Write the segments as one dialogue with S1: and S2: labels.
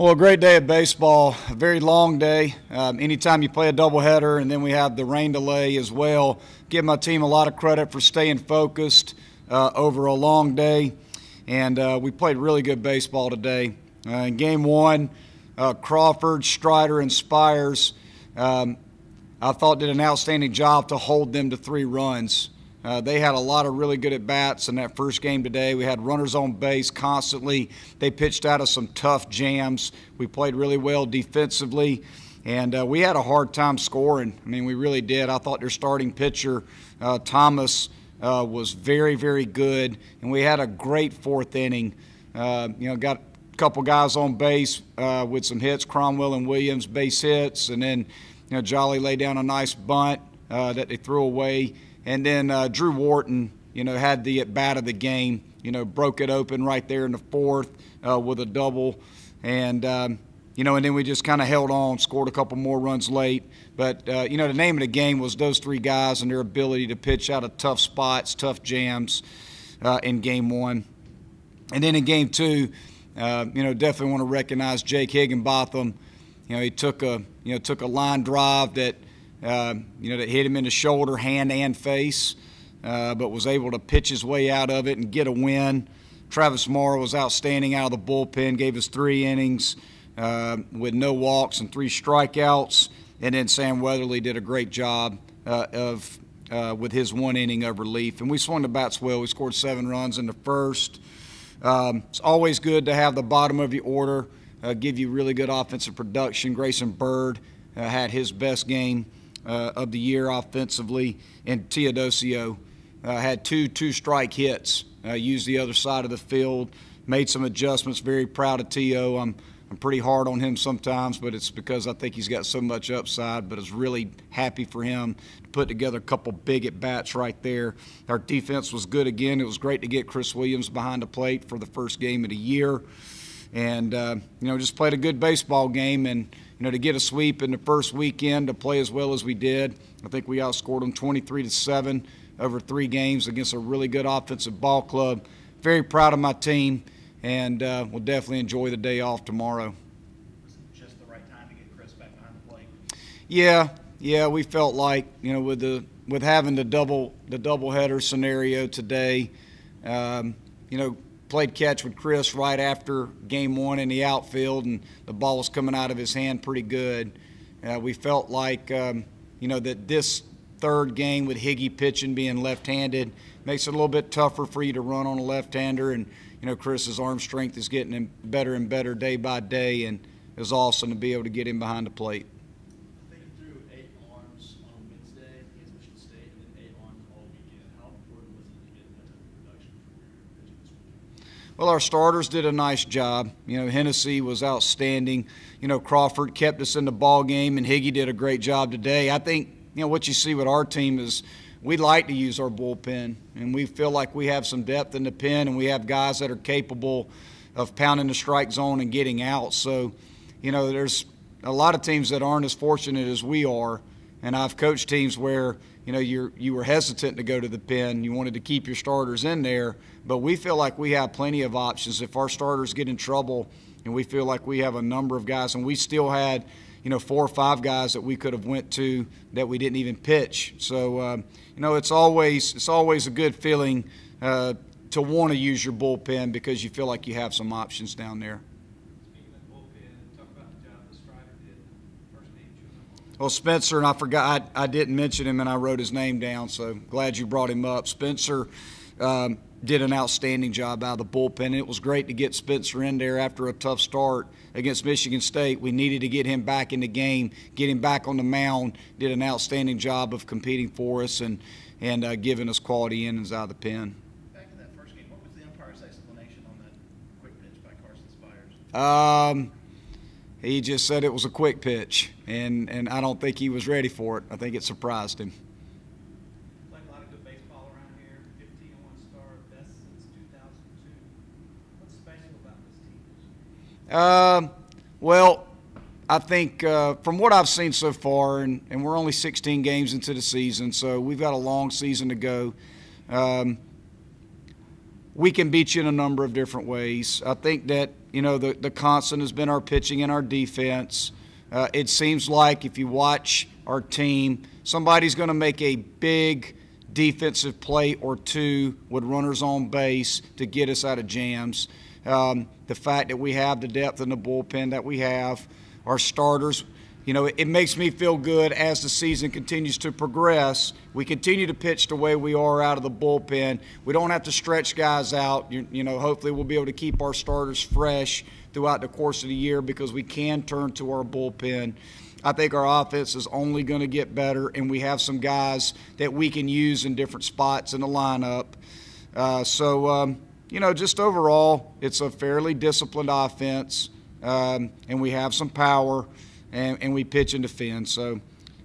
S1: Well, a great day of baseball, a very long day. Anytime you play a doubleheader, and then we have the rain delay as well. Give my team a lot of credit for staying focused over a long day, and we played really good baseball today. In Game 1, Crawford, Strider, and Spires, I thought did an outstanding job to hold them to 3 runs. They had a lot of really good at-bats in that first game today. We had runners on base constantly. They pitched out of some tough jams. We played really well defensively, and we had a hard time scoring. I mean, we really did. I thought their starting pitcher, Thomas, was very, very good, and we had a great 4th inning. Got a couple guys on base with some hits, Cromwell and Williams base hits, and then Jolly laid down a nice bunt that they threw away. And then Drew Wharton, had the at-bat of the game, broke it open right there in the 4th with a double. And, and then we just kind of held on, scored a couple more runs late. But, the name of the game was those 3 guys and their ability to pitch out of tough spots, tough jams in Game 1. And then in Game 2, definitely want to recognize Jake Higginbotham. He took a line drive that – that hit him in the shoulder, hand, and face, but was able to pitch his way out of it and get a win. Travis Morrow was outstanding out of the bullpen, gave us 3 innings with no walks and 3 strikeouts. And then Sam Weatherly did a great job with his 1 inning of relief. And we swung the bats well. We scored 7 runs in the first. It's always good to have the bottom of your order give you really good offensive production. Grayson Bird had his best game of the year offensively, and Teodosio had 2 two-strike hits, used the other side of the field, made some adjustments. Very proud of Teo. I'm pretty hard on him sometimes, but it's because I think he's got so much upside, but I was really happy for him to put together a couple big at-bats right there. Our defense was good again. It was great to get Chris Williams behind the plate for the first game of the year, and just played a good baseball game. And to get a sweep in the first weekend, to play as well as we did, I think we outscored them 23-7 over 3 games against a really good offensive ball club. Very proud of my team, and we'll definitely enjoy the day off tomorrow.
S2: Was it just the right time to get Chris back behind the plate?
S1: Yeah, we felt like with having the doubleheader scenario today, played catch with Chris right after Game 1 in the outfield, and the ball was coming out of his hand pretty good. We felt like, that this 3rd game with Higgy pitching, being left-handed, makes it a little bit tougher for you to run on a left-hander. And, Chris's arm strength is getting him better and better day by day, and it was awesome to be able to get him behind the plate.
S3: I think you threw 8 arms on Wednesday against Michigan State, and then 8 arms all weekend. How important was it to get that type of production from your pitching this weekend?
S1: Well, our starters did a nice job. Hennessy was outstanding. Crawford kept us in the ball game, and Higgy did a great job today. I think, what you see with our team is we like to use our bullpen, and we feel like we have some depth in the pen, and we have guys that are capable of pounding the strike zone and getting out. So, there's a lot of teams that aren't as fortunate as we are, and I've coached teams where you were hesitant to go to the pen. You wanted to keep your starters in there, but we feel like we have plenty of options. If our starters get in trouble, and we feel like we have a number of guys, and we still had 4 or 5 guys that we could have went to that we didn't even pitch. So it's always a good feeling to want to use your bullpen because you feel like you have some options down there.
S3: Speaking of bullpen, talk about the job that Strider did first game.
S1: Well, Spencer, and I forgot, I didn't mention him, and I wrote his name down, so glad you brought him up. Spencer did an outstanding job out of the bullpen, and it was great to get Spencer in there after a tough start against Michigan State. We needed to get him back in the game, get him back on the mound. Did an outstanding job of competing for us and giving us quality innings out of the pen.
S2: Back in that first game, what was the umpire's explanation on that quick pitch by Carson Spires?
S1: He just said it was a quick pitch, and I don't think he was ready for it. I think it surprised him.
S3: Playing a lot of good baseball around here, 15-1 star, best since 2002. What's special about this team?
S1: Well, I think from what I've seen so far, and we're only 16 games into the season, so we've got a long season to go. we can beat you in a number of different ways. I think that, the constant has been our pitching and our defense. It seems like if you watch our team, somebody's going to make a big defensive play or two with runners on base to get us out of jams. The fact that we have the depth in the bullpen that we have, our starters, it makes me feel good as the season continues to progress. We continue to pitch the way we are out of the bullpen. We don't have to stretch guys out. Hopefully we'll be able to keep our starters fresh throughout the course of the year because we can turn to our bullpen. I think our offense is only going to get better, and we have some guys that we can use in different spots in the lineup. Just overall, it's a fairly disciplined offense, and we have some power. And we pitch and defend. So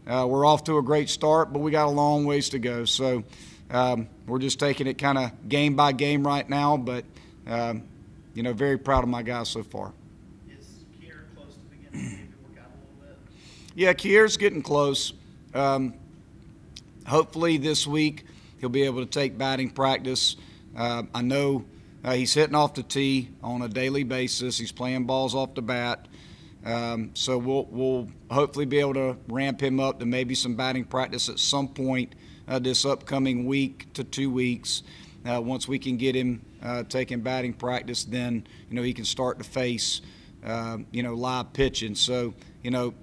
S1: we're off to a great start, but we got a long ways to go. So we're just taking it kind of game by game right now, but, very proud of my guys so far.
S2: Is Kier close to beginning to work out a little bit?
S1: Yeah, Kier's getting close. Hopefully this week he'll be able to take batting practice. I know he's hitting off the tee on a daily basis. He's playing balls off the bat. So we'll hopefully be able to ramp him up to maybe some batting practice at some point this upcoming week to 2 weeks. Once we can get him taking batting practice, then he can start to face live pitching. So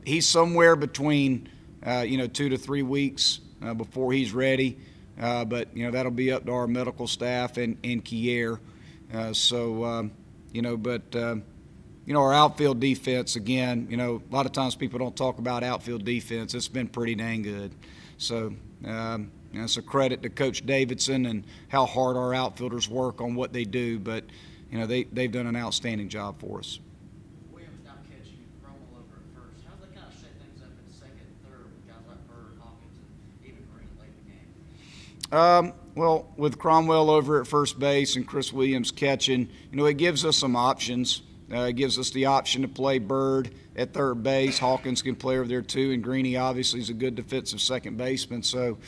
S1: he's somewhere between 2 to 3 weeks before he's ready. But that'll be up to our medical staff and Kier. Our outfield defense, again, a lot of times people don't talk about outfield defense. It's been pretty dang good. So it's a credit to Coach Davidson and how hard our outfielders work on what they do. But, they've done an outstanding job for us.
S4: Williams now catching Cromwell over at first. How does that kind of set things up in second and third with guys like Bird, Hawkins, and even Green late in the game?
S1: Well, with Cromwell over at first base and Chris Williams catching, it gives us some options. It gives us the option to play Bird at third base. Hawkins can play over there too, and Greeny obviously is a good defensive second baseman. So,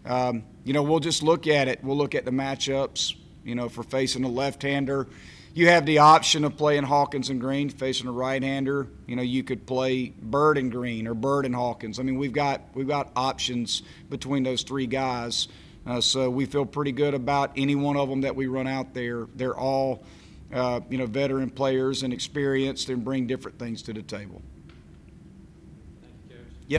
S1: we'll just look at it. We'll look at the matchups, for facing a left-hander. You have the option of playing Hawkins and Green. Facing a right-hander, you could play Bird and Green or Bird and Hawkins. I mean, we've got options between those three guys. So we feel pretty good about any one of them that we run out there. They're all veteran players and experienced and bring different things to the table.